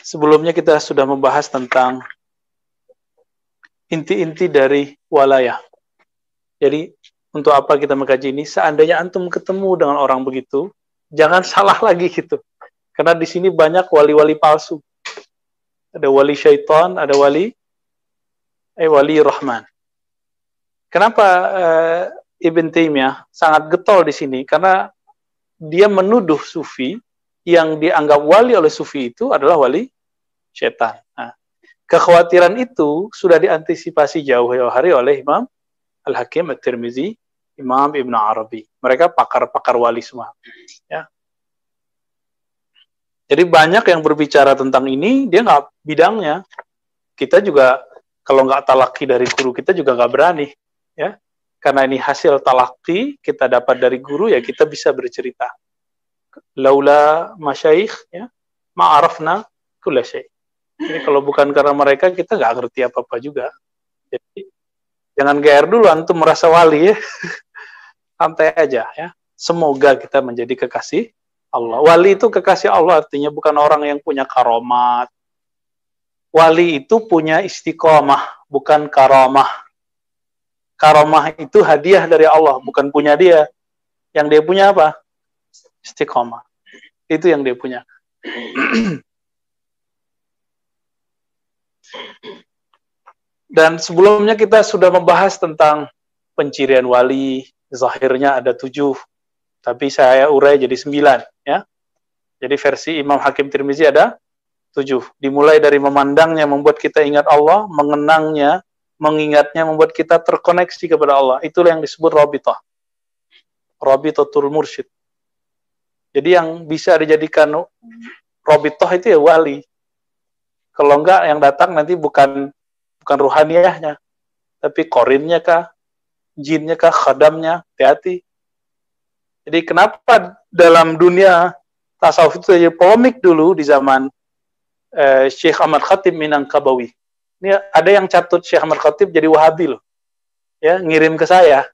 Sebelumnya kita sudah membahas tentang inti-inti dari walayah. Jadi, untuk apa kita mengkaji ini? Seandainya antum ketemu dengan orang begitu, jangan salah lagi gitu. Karena di sini banyak wali-wali palsu. Ada wali syaitan, ada wali Rahman. Kenapa Ibn Taimiyah sangat getol di sini? Karena dia menuduh sufi yang dianggap wali oleh sufi itu adalah wali syaitan. Nah, kekhawatiran itu sudah diantisipasi jauh-jauh hari oleh Imam Al-Hakim At-Tirmizi, Imam Ibn Arabi. Mereka pakar-pakar wali semua. Ya. Jadi banyak yang berbicara tentang ini, dia nggak bidangnya. Kita juga, kalau nggak talaki dari guru, kita juga nggak berani. Ya. Karena ini hasil talaki, kita dapat dari guru, ya kita bisa bercerita. Laula masyaikh, ya, ma'arafna kulla syai'. Jadi kalau bukan karena mereka, kita nggak ngerti apa-apa juga. Jadi jangan GR dulu, antum merasa wali ya. Santai aja ya. Semoga kita menjadi kekasih Allah. Wali itu kekasih Allah, artinya bukan orang yang punya karomat. Wali itu punya istiqomah, bukan karamah. Karamah itu hadiah dari Allah, bukan punya dia. Yang dia punya apa? Istiqomah. Itu yang dia punya. Dan sebelumnya kita sudah membahas tentang pencirian wali. Zahirnya ada 7, tapi saya urai jadi 9 ya. Jadi versi Imam Hakim Tirmizi ada 7. Dimulai dari memandangnya membuat kita ingat Allah, mengenangnya, mengingatnya membuat kita terkoneksi kepada Allah. Itulah yang disebut rabithah. Rabithatul mursyid. Jadi yang bisa dijadikan rabithah itu ya wali. Kalau enggak, yang datang nanti bukan ruhaniyahnya, tapi korinnya kah, jinnya kah, khadamnya, hati-hati. Jadi kenapa dalam dunia tasawuf itu jadi polemik dulu di zaman Syekh Ahmad Khatib Minangkabawi. Ini ada yang catut Syekh Ahmad Khatib jadi Wahabi loh. Ya, ngirim ke saya.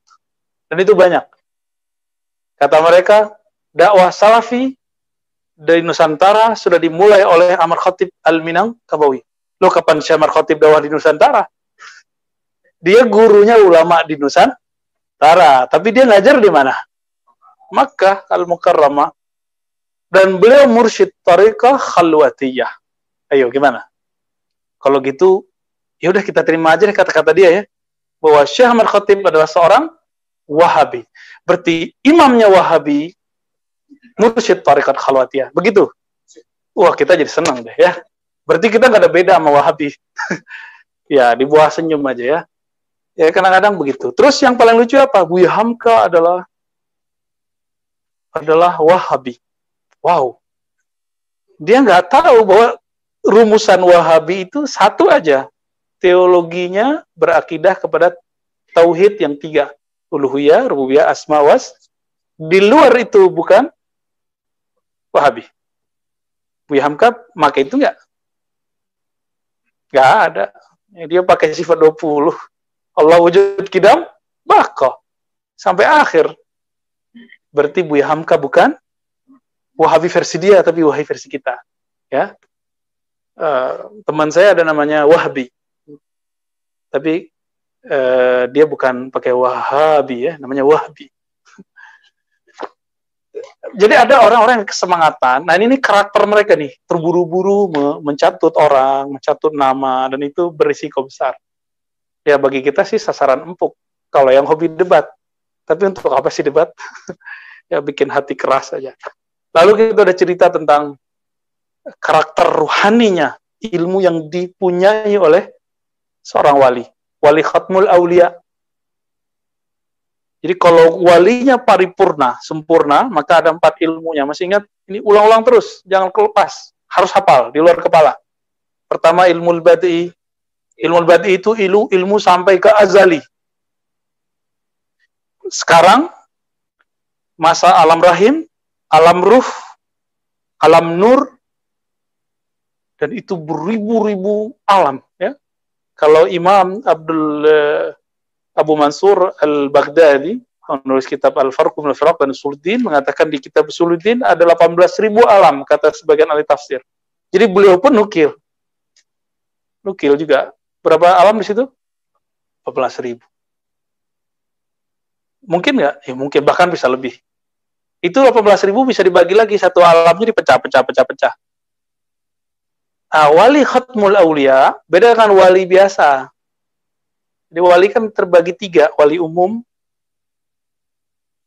Dan itu banyak. Kata mereka, dakwah salafi dari Nusantara sudah dimulai oleh Ahmad Khatib Al-Minangkabawi. Loh, kapan Syekh Ahmad Khatib dakwah di Nusantara? Dia gurunya ulama di Nusantara, tapi dia ngajar di mana? Makkah Al-Mukarramah. Dan beliau mursyid tariqah khalwatiyah. Ayo, gimana? Kalau gitu, ya udah kita terima aja kata-kata dia ya, bahwa Syekh Ahmad Khatib adalah seorang Wahabi. Berarti imamnya Wahabi, mursyid tariqat khalwatiyah. Begitu? Wah, kita jadi senang deh ya. Berarti kita nggak ada beda sama Wahabi. Ya, di bawah senyum aja ya. Ya, kadang-kadang begitu. Terus yang paling lucu apa? Buya Hamka adalah Wahabi. Wow. Dia nggak tahu bahwa rumusan Wahabi itu satu aja. Teologinya berakidah kepada tauhid yang 3. Uluhiyah, rububiyah, asma was. Di luar itu bukan Wahabi. Buya Hamka pakai itu nggak? Nggak ada. Dia pakai sifat 20. Allah wujud kidam, baka. Sampai akhir. Berarti Buya Hamka bukan Wahabi versi dia, tapi Wahabi versi kita. Ya. Teman saya ada namanya Wahabi. Tapi dia bukan pakai Wahabi ya, namanya Wahabi. Jadi ada orang-orang yang kesemangatan. Nah ini karakter mereka nih, terburu-buru mencatut orang, mencatut nama, dan itu berisiko besar. Ya bagi kita sih sasaran empuk. Kalau yang hobi debat, tapi untuk apa sih debat? Ya bikin hati keras aja. Lalu kita udah cerita tentang karakter ruhaninya, ilmu yang dipunyai oleh seorang wali, wali khatmul aulia. Jadi kalau walinya paripurna, sempurna, maka ada 4 ilmunya. Masih ingat? Ini ulang-ulang terus, jangan kelepas. Harus hafal, di luar kepala. Pertama, ilmu badi. Ilmu badi itu ilmu sampai ke azali. Sekarang, masa alam rahim, alam ruh, alam nur, dan itu beribu-ribu alam. Ya. Kalau Imam Abu Mansur Al-Baghdadi, penulis kitab Al-Farq min Al-Firaq dan Usuluddin, mengatakan di kitab Usuluddin ada 18.000 alam, kata sebagian ahli tafsir. Jadi beliau pun nukil juga. Berapa alam di situ? 14.000. Mungkin nggak? Ya mungkin, bahkan bisa lebih. Itu 18.000 bisa dibagi lagi, satu alamnya dipecah-pecah. Wali khatmul aulia beda dengan wali biasa. Jadi wali kan terbagi 3, wali umum,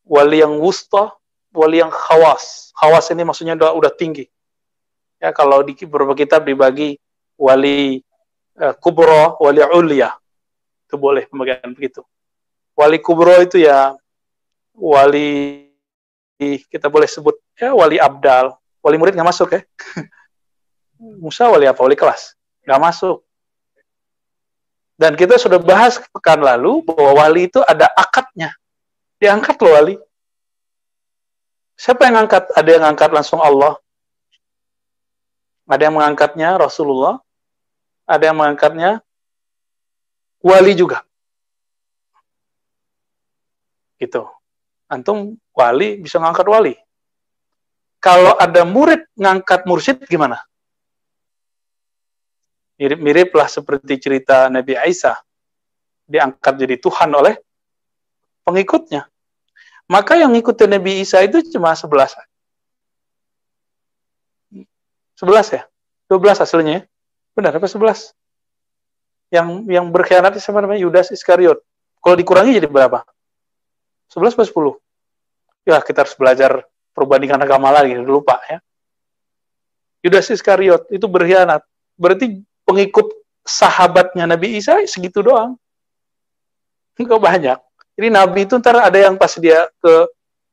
wali yang wusta, wali yang khawas. Khawas ini maksudnya udah tinggi. Ya, kalau di beberapa kitab dibagi wali kubro, wali ulia. Itu boleh pembagian begitu. Wali kubro itu ya wali, kita boleh sebut ya wali abdal. Wali murid nggak masuk ya. Musa wali apa? Wali kelas. Nggak masuk. Dan kita sudah bahas pekan lalu bahwa wali itu ada akadnya. Diangkat loh wali. Siapa yang angkat? Ada yang angkat langsung Allah. Ada yang mengangkatnya Rasulullah. Ada yang mengangkatnya wali juga. Gitu. Antum wali bisa ngangkat wali. Kalau ada murid ngangkat mursyid gimana? Mirip-mirip lah seperti cerita Nabi Isa. Diangkat jadi Tuhan oleh pengikutnya. Maka yang ngikutin Nabi Isa itu cuma 11. 11 ya? 12 hasilnya ya? Benar apa 11? Yang berkhianat sama namanya Yudas Iskariot. Kalau dikurangi jadi berapa? 11 atau 10? Ya, kita harus belajar perbandingan agama lagi, lupa ya. Yudas Iskariot itu berkhianat. Berarti pengikut sahabatnya Nabi Isa segitu doang. Enggak banyak. Jadi Nabi itu ntar ada yang pas dia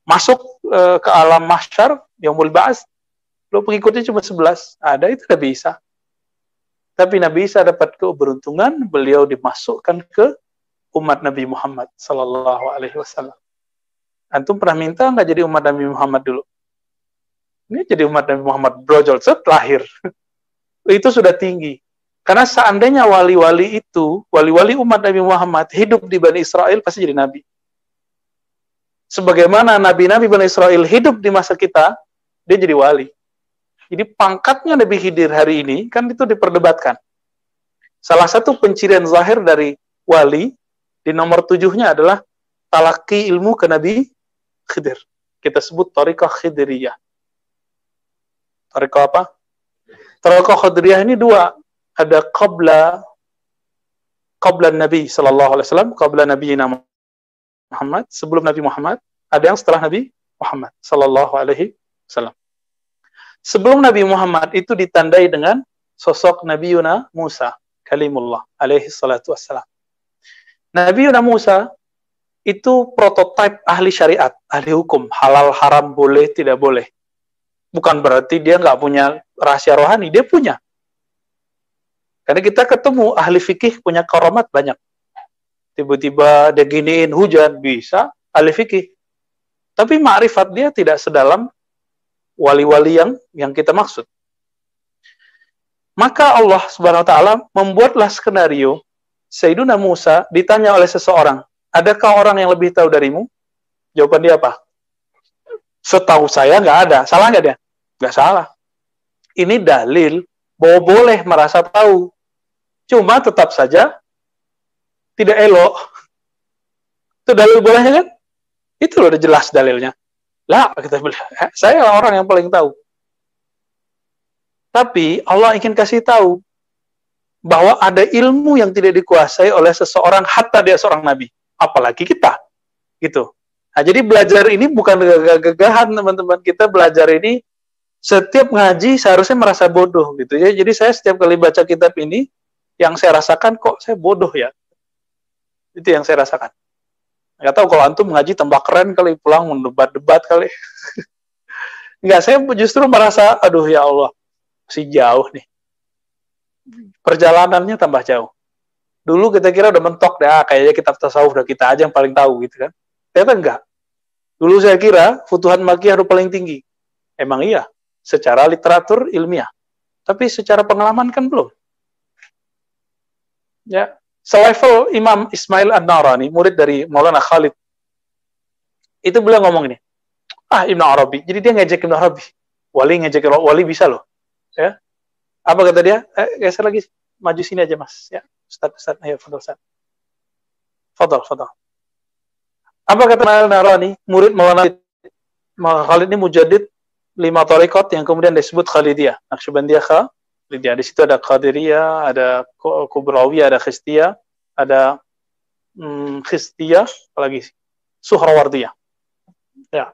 masuk ke alam mahsyar, yaumul ba'ats, lo pengikutnya cuma 11. Ada itu Nabi Isa. Tapi Nabi Isa dapat keberuntungan, beliau dimasukkan ke umat Nabi Muhammad sallallahu alaihi wasallam. Antum pernah minta nggak jadi umat Nabi Muhammad dulu? Ini jadi umat Nabi Muhammad brojol lahir. Itu sudah tinggi. Karena seandainya wali-wali itu, wali-wali umat Nabi Muhammad hidup di Bani Israel pasti jadi nabi. Sebagaimana nabi-nabi Bani Israel hidup di masa kita, dia jadi wali. Jadi pangkatnya Nabi Khidir hari ini kan itu diperdebatkan. Salah satu pencirian zahir dari wali di nomor 7-nya adalah talaki ilmu ke Nabi Khidir. Kita sebut Thariqah Khidiriyah. Thariqah apa? Thariqah Khidiriyah ini 2. Ada qabla Nabi sallallahu alaihi wasallam, qabla Nabi Muhammad, sebelum Nabi Muhammad, ada yang setelah Nabi Muhammad sallallahu alaihi wasallam. Sebelum Nabi Muhammad itu ditandai dengan sosok Nabi Yuna Musa kalimullah alaihi salatu wassalam. Nabi Yuna Musa itu prototipe ahli syariat, ahli hukum, halal haram boleh tidak boleh. Bukan berarti dia nggak punya rahasia rohani, dia punya. Karena kita ketemu ahli fikih punya karamat banyak. Tiba-tiba dia giniin hujan, bisa ahli fikih. Tapi ma'rifat dia tidak sedalam wali-wali yang kita maksud. Maka Allah Subhanahu wa taala membuatlah skenario Sayyiduna Musa ditanya oleh seseorang, adakah orang yang lebih tahu darimu? Jawaban dia apa? Setahu saya nggak ada. Salah nggak dia? Nggak salah. Ini dalil bahwa boleh merasa tahu. Cuma tetap saja tidak elok. Itu dalil bolehnya kan? Itu loh udah jelas dalilnya. Lah, kita bilang, saya orang yang paling tahu. Tapi Allah ingin kasih tahu bahwa ada ilmu yang tidak dikuasai oleh seseorang hatta dia seorang nabi. Apalagi kita. Gitu. Nah, jadi belajar ini bukan gagah-gagahan teman-teman. Kita belajar ini setiap ngaji seharusnya merasa bodoh gitu ya. Jadi saya setiap kali baca kitab ini yang saya rasakan kok saya bodoh ya. Itu yang saya rasakan. Nggak tahu kalau antum ngaji tambah keren kali, pulang mendebat-debat kali. Nggak, saya justru merasa aduh ya Allah, masih jauh nih. Perjalanannya tambah jauh. Dulu kita kira udah mentok deh, kayaknya kitab tasawuf udah kita aja yang paling tahu gitu kan. Ternyata enggak. Dulu saya kira Futuhan Makkiyah udah paling tinggi. Emang iya, secara literatur ilmiah. Tapi secara pengalaman kan belum. Ya, selevel Imam Ismail An-Narani, murid dari Maulana Khalid. Itu beliau ngomong ini. Ibnu Arabi. Jadi dia ngejek Ibnu Arabi. Wali ngejek wali bisa loh. Ya. Apa kata dia? Geser lagi, maju sini aja mas. Ya, Ustaz, ayo, fadol Ustaz. Fadol. Apa kata Al-Narani, murid Maulana Khalid ini mujaddid 5 thariqat yang kemudian disebut Khalidiyah. Naqsyabandiyah Khalidiyah. Di situ ada Qadiriyah, ada Kubrawiyah, ada Khistiyah, ada Khistiyah, apalagi Suhrawardiyah. Ya.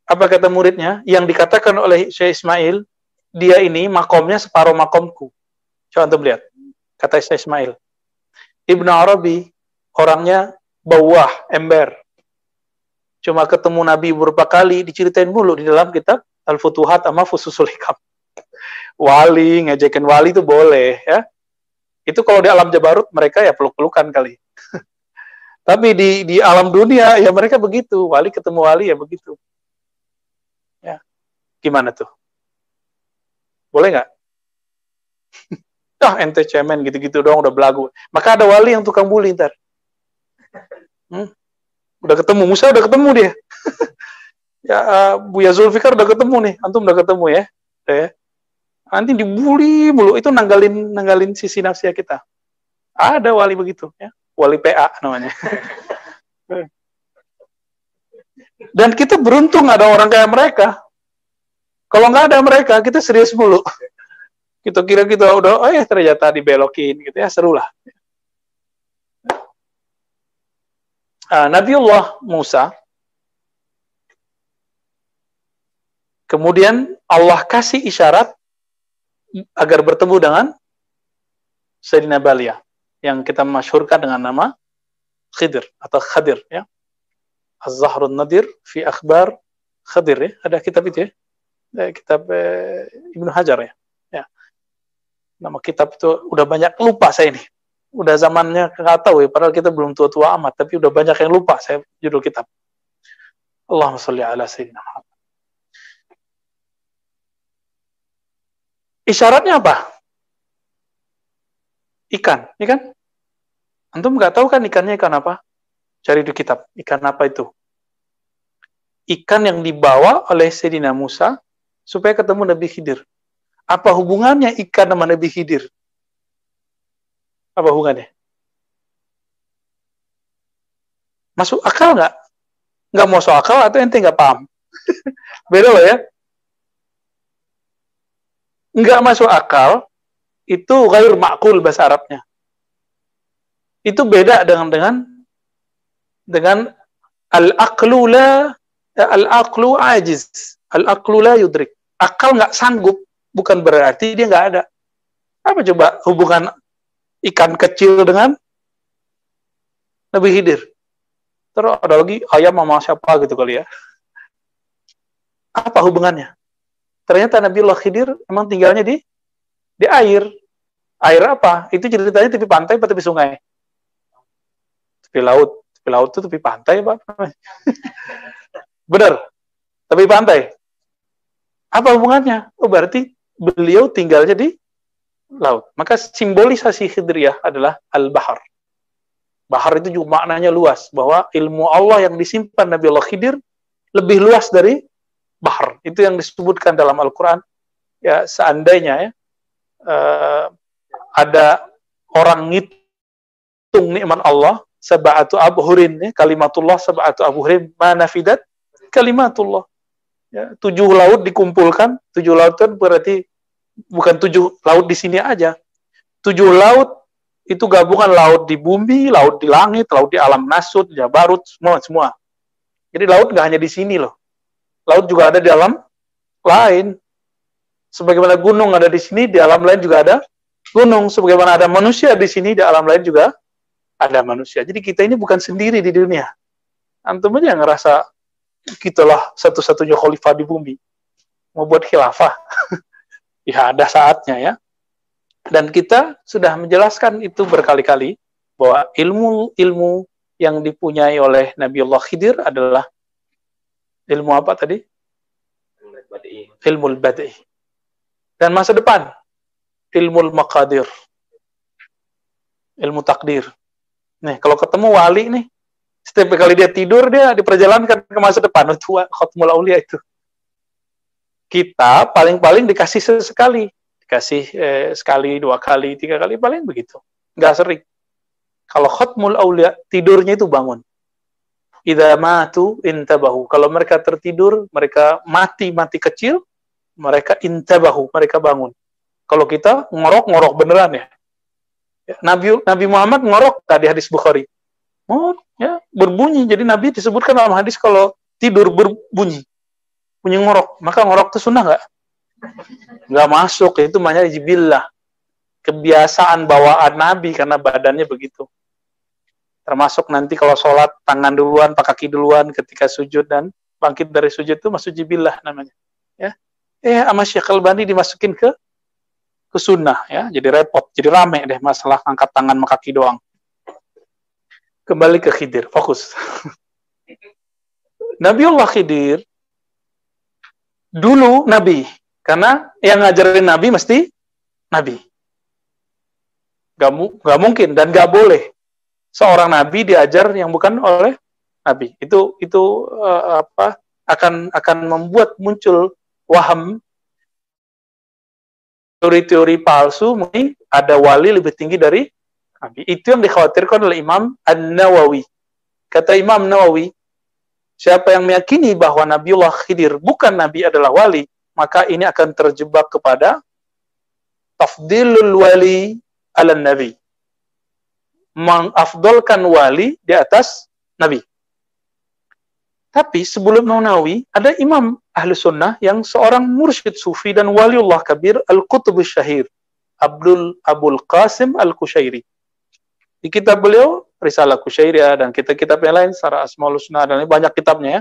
Apa kata muridnya? Yang dikatakan oleh Syekh Ismail, dia ini makomnya separuh makomku. Coba antum lihat. Kata Syekh Ismail. Ibnu Arabi orangnya bawah, ember. Cuma ketemu Nabi beberapa kali, diceritain mulu di dalam kitab Al-Futuhat sama Fususul Hikam. Wali, ngejekin wali itu boleh, ya. Itu kalau di alam Jabarut, mereka ya peluk-pelukan kali. Tapi di alam dunia, ya mereka begitu. Wali ketemu wali, ya begitu. Ya. Gimana tuh? Boleh nggak? Ente cemen gitu-gitu doang, udah belagu. Maka ada wali yang tukang bully ntar. Udah ketemu, Musa udah ketemu dia. Ya, Buya Zulfikar udah ketemu nih, antum udah ketemu ya. Nanti dibully mulu, itu nanggalin sisi nafsiah kita. Ada wali begitu, ya. Wali PA namanya. Dan kita beruntung ada orang kayak mereka. Kalau nggak ada mereka, kita serius mulu. Kita kira kita udah, ternyata dibelokin, gitu ya, seru lah. Nabiullah Musa, kemudian Allah kasih isyarat agar bertemu dengan Sayyidina Balia, yang kita masyhurkan dengan nama Khidir atau Khadir, ya. Az-Zahrun Nadir fi Akhbar Khadir, ya. Ada kitab itu, ya. Kitab Ibnu Hajar, ya. Nama kitab itu udah banyak, lupa saya ini. Udah zamannya nggak tahu ya, padahal kita belum tua-tua amat, tapi udah banyak yang lupa saya judul kitab. Allahumma sholli ala sayyidina Muhammad. Isyaratnya apa? Ikan, ya kan? Antum nggak tahu kan ikannya ikan apa? Cari di kitab, ikan apa itu? Ikan yang dibawa oleh Sayyidina Musa supaya ketemu Nabi Khidir. Apa hubungannya ikan sama Nabi Khidir? Apa hubungannya? Masuk akal nggak? Nggak masuk akal atau ente nggak paham? Beda loh ya. Nggak masuk akal, itu ghair ma'qul bahasa Arabnya. Itu beda dengan al-aqlu ajiz. Al-aqlu la yudrik. Akal nggak sanggup, bukan berarti dia nggak ada. Apa coba hubungan ikan kecil dengan Nabi Khidir? Terus ada lagi ayam sama siapa gitu kali ya. Apa hubungannya? Ternyata Nabiullah Khidir emang tinggalnya di air. Air apa? Itu ceritanya tepi pantai atau tepi sungai? Tepi laut. Tepi laut itu tepi pantai apa? Benar. Tepi pantai. Apa hubungannya? Oh, berarti beliau tinggalnya di laut. Maka simbolisasi Khidriyah adalah al-bahar. Bahar itu juga maknanya luas, bahwa ilmu Allah yang disimpan Nabiullah Khidir lebih luas dari bahar. Itu yang disebutkan dalam Al-Quran. Ya, seandainya ya, ada orang ngitung nikmat Allah, sab'atu abhurin, ya, kalimatullah sab'atu abhurin, manafidat kalimatullah. Ya, 7 laut dikumpulkan, 7 laut kan berarti bukan 7 laut di sini aja. 7 laut itu gabungan laut di bumi, laut di langit, laut di alam nasut, Jabarut, semua. Jadi laut nggak hanya di sini loh. Laut juga ada di alam lain. Sebagaimana gunung ada di sini, di alam lain juga ada gunung. Sebagaimana ada manusia di sini, di alam lain juga ada manusia. Jadi kita ini bukan sendiri di dunia. Antum aja ngerasa kitalah satu-satunya khalifah di bumi. Mau buat khilafah. Ya ada saatnya ya. Dan kita sudah menjelaskan itu berkali-kali bahwa ilmu yang dipunyai oleh Nabiullah Khidir adalah ilmu apa tadi? Ilmu al-bad'i. Dan masa depan ilmu al-maqadir. Ilmu takdir. Nih, kalau ketemu wali nih, setiap kali dia tidur dia diperjalankan ke masa depan. Itu khatmul aulia itu. Kita paling-paling dikasih sesekali, Dikasih sekali, 2 kali, 3 kali, paling begitu. Nggak sering. Kalau khatmul aulia, tidurnya itu bangun. Idza matu intabahu. Kalau mereka tertidur, mereka mati kecil, mereka intabahu, mereka bangun. Kalau kita ngorok beneran ya. Nabi Muhammad ngorok tadi hadis Bukhari. Oh, ya, berbunyi. Jadi Nabi disebutkan dalam hadis kalau tidur berbunyi. Bunyi ngorok. Maka ngorok itu sunnah nggak? Nggak masuk. Itu namanya jibillah. Kebiasaan bawaan Nabi karena badannya begitu. Termasuk nanti kalau sholat, tangan duluan, pak kaki duluan ketika sujud dan bangkit dari sujud itu masuk jibillah namanya. Ya. Sama Syekh Albani dimasukin ke sunnah ya. Jadi repot, jadi rame deh masalah angkat tangan sama kaki doang. Kembali ke Khidir, fokus. Nabiullah Khidir dulu Nabi, karena yang ngajarin Nabi mesti Nabi. Gak mungkin dan gak boleh seorang Nabi diajar yang bukan oleh Nabi. Itu akan membuat muncul waham, teori-teori palsu, mungkin ada wali lebih tinggi dari Nabi. Itu yang dikhawatirkan oleh Imam An-Nawawi. Kata Imam Nawawi, siapa yang meyakini bahwa Nabiullah Khidir bukan Nabi adalah wali, maka ini akan terjebak kepada tafdilul wali ala Nabi. Mengafdolkan wali di atas Nabi. Tapi sebelum Nawawi, ada Imam Ahlu Sunnah yang seorang mursyid sufi dan waliullah kabir, Al-Qutb Syahir, Abul Qasim Al-Kushairi. Di kitab beliau, Risalah Kushairiyah dan kitab-kitab yang lain, secara Asmaul Husna dan banyak kitabnya ya.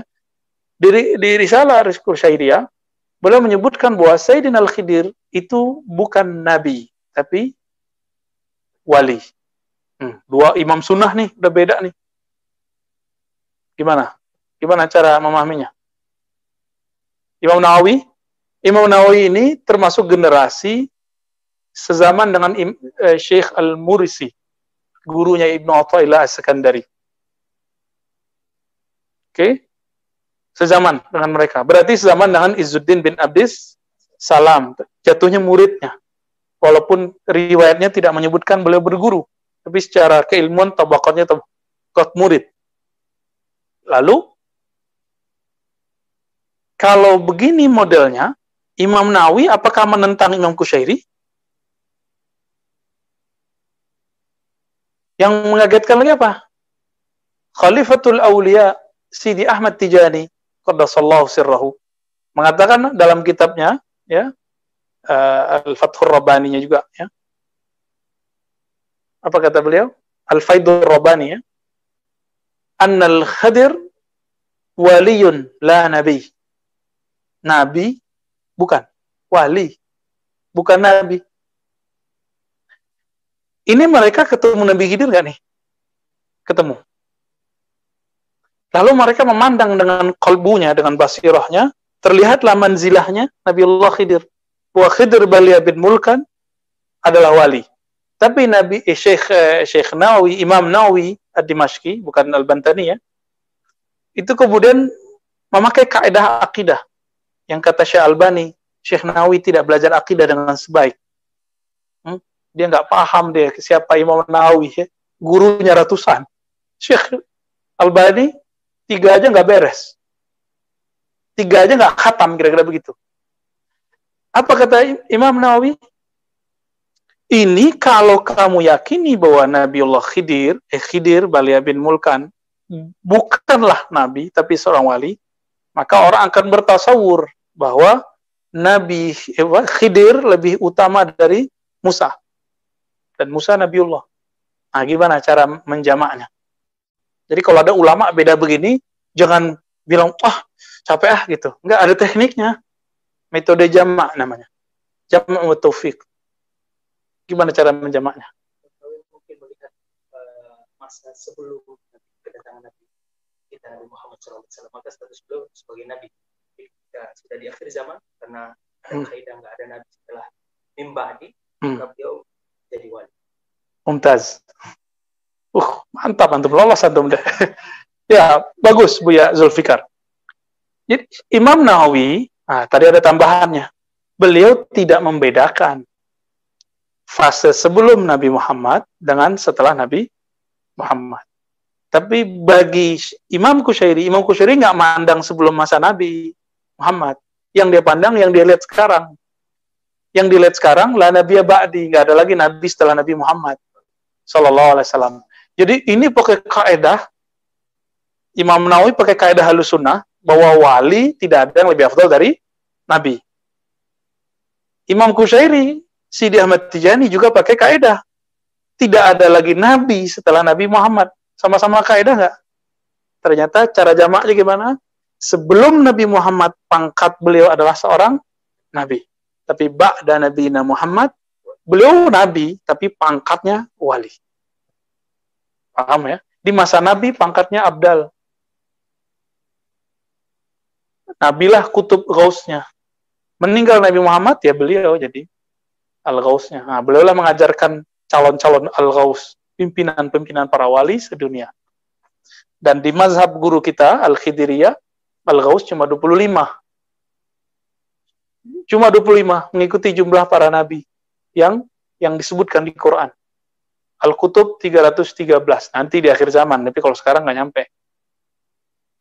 Di Risalah Kushairiyah, beliau menyebutkan bahwa Sayyidina Al-Khidir itu bukan Nabi, tapi wali. Dua imam sunnah nih, udah beda nih. Gimana cara memahaminya? Imam Nawawi ini termasuk generasi sezaman dengan Syekh Al-Mursi, gurunya Ibnu Athaillah As-Sakandari. Oke? Sezaman dengan mereka. Berarti sezaman dengan Izzuddin bin Abdis Salam, jatuhnya muridnya. Walaupun riwayatnya tidak menyebutkan beliau berguru, tapi secara keilmuan tabaqatnya tabaqat murid. Lalu kalau begini modelnya, Imam Nawawi apakah menentang Imam Kushairi? Yang mengagetkan lagi apa? Khalifatul Aulia Sidi Ahmad Tijani qaddasallahu sirrahu mengatakan dalam kitabnya ya, Al-Fathur Rabbaninya juga ya. Apa kata beliau? Al-Faidur Rabbani ya. Annal Khadir waliyun la nabi. Nabi bukan, wali bukan nabi. Ini mereka ketemu Nabi Khidir nggak nih? Ketemu. Lalu mereka memandang dengan kalbunya, dengan basirahnya, terlihatlah manzilahnya Nabiullah Khidir. Bahwa Khidir Balia bin Mulkan adalah wali. Tapi Syekh Nawawi, Imam Nawawi Ad-Dimashqi, bukan Al-Bantani ya, itu kemudian memakai kaidah akidah. Yang kata Syekh Albani, Syekh Nawawi tidak belajar akidah dengan sebaik. Dia nggak paham deh siapa Imam Nawawi ya. Gurunya ratusan. Syekh Albani 3 aja nggak beres. 3 aja nggak khatam, kira-kira begitu. Apa kata Imam Nawawi? Ini kalau kamu yakini bahwa Nabiullah Khidir Balia bin Mulkan bukanlah Nabi, tapi seorang wali, maka orang akan bertasawur bahwa Nabi Khidir lebih utama dari Musa. Dan Musa Nabiullah. Nah, gimana cara menjamaknya? Jadi kalau ada ulama beda begini, jangan bilang, capek gitu. Enggak, ada tekniknya. Metode jamak namanya. Jamak wa taufiq. Gimana cara menjamaknya? Mungkin melihat masa sebelum kedatangan Nabi kita Nabi Muhammad SAW, maka status beliau sebagai Nabi. Ketika sudah di akhir zaman, karena kaidah nggak ada Nabi setelah Mimba'di, maka beliau jadi wali. Mumtaz. Mantap, lolos antum deh. Ya, bagus Buya Zulfikar. Jadi, Imam Nawawi, tadi ada tambahannya. Beliau tidak membedakan fase sebelum Nabi Muhammad dengan setelah Nabi Muhammad. Tapi bagi Imam Kusyairi nggak mandang sebelum masa Nabi Muhammad. Yang dia pandang, yang dia lihat sekarang. Yang dilihat sekarang, la nabiyya ba'di, nggak ada lagi Nabi setelah Nabi Muhammad Sallallahu Alaihi Wasallam. Jadi ini pakai kaidah, Imam Nawawi pakai kaidah Ahlus Sunnah, bahwa wali tidak ada yang lebih afdal dari Nabi. Imam Kusyairi, Sidi Ahmad Tijani juga pakai kaidah, tidak ada lagi Nabi setelah Nabi Muhammad. Sama-sama kaidah nggak? Ternyata cara jamaknya gimana? Sebelum Nabi Muhammad, pangkat beliau adalah seorang Nabi. Tapi ba'da Nabina Muhammad, beliau Nabi, tapi pangkatnya wali. Paham ya? Di masa Nabi, pangkatnya Abdal. Nabilah kutub gausnya. Meninggal Nabi Muhammad, ya beliau jadi al-gausnya. Nah, beliau lah mengajarkan calon-calon al-gaus, pimpinan-pimpinan para wali sedunia. Dan di mazhab guru kita, Al-Khidiriyah, Al-Ghaus cuma 25. Cuma 25, mengikuti jumlah para nabi yang disebutkan di Quran. Al-Kutub 313, nanti di akhir zaman, tapi kalau sekarang nggak nyampe.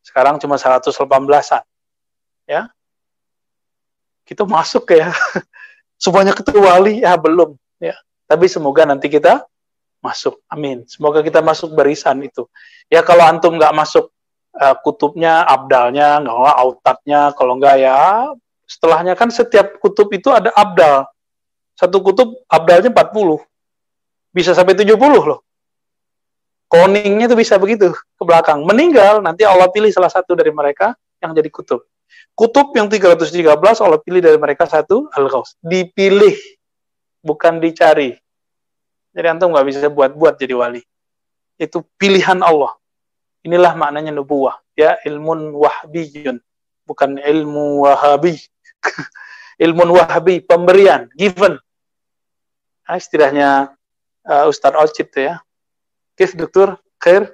Sekarang cuma 118-an. Ya. Kita masuk ya. Sebanyak itu wali, ya belum. Ya. Tapi semoga nanti kita masuk. Amin. Semoga kita masuk barisan itu. Ya kalau antum nggak masuk kutubnya, abdalnya, nggak autatnya, kalau nggak ya setelahnya kan setiap kutub itu ada abdal. Satu kutub abdalnya 40. Bisa sampai 70 loh. Koningnya itu bisa begitu ke belakang. Meninggal, nanti Allah pilih salah satu dari mereka yang jadi kutub. Kutub yang 313 Allah pilih dari mereka satu, Al-Ghaus. Dipilih, bukan dicari. Jadi antum nggak bisa buat-buat jadi wali. Itu pilihan Allah. Inilah maknanya nubuwah. Ya, ilmun wahbiyun. Bukan ilmu wahabi. Ilmun wahabi, pemberian, given. Nah, istilahnya Ustadz Ocit ya. Kif, dokter, khair.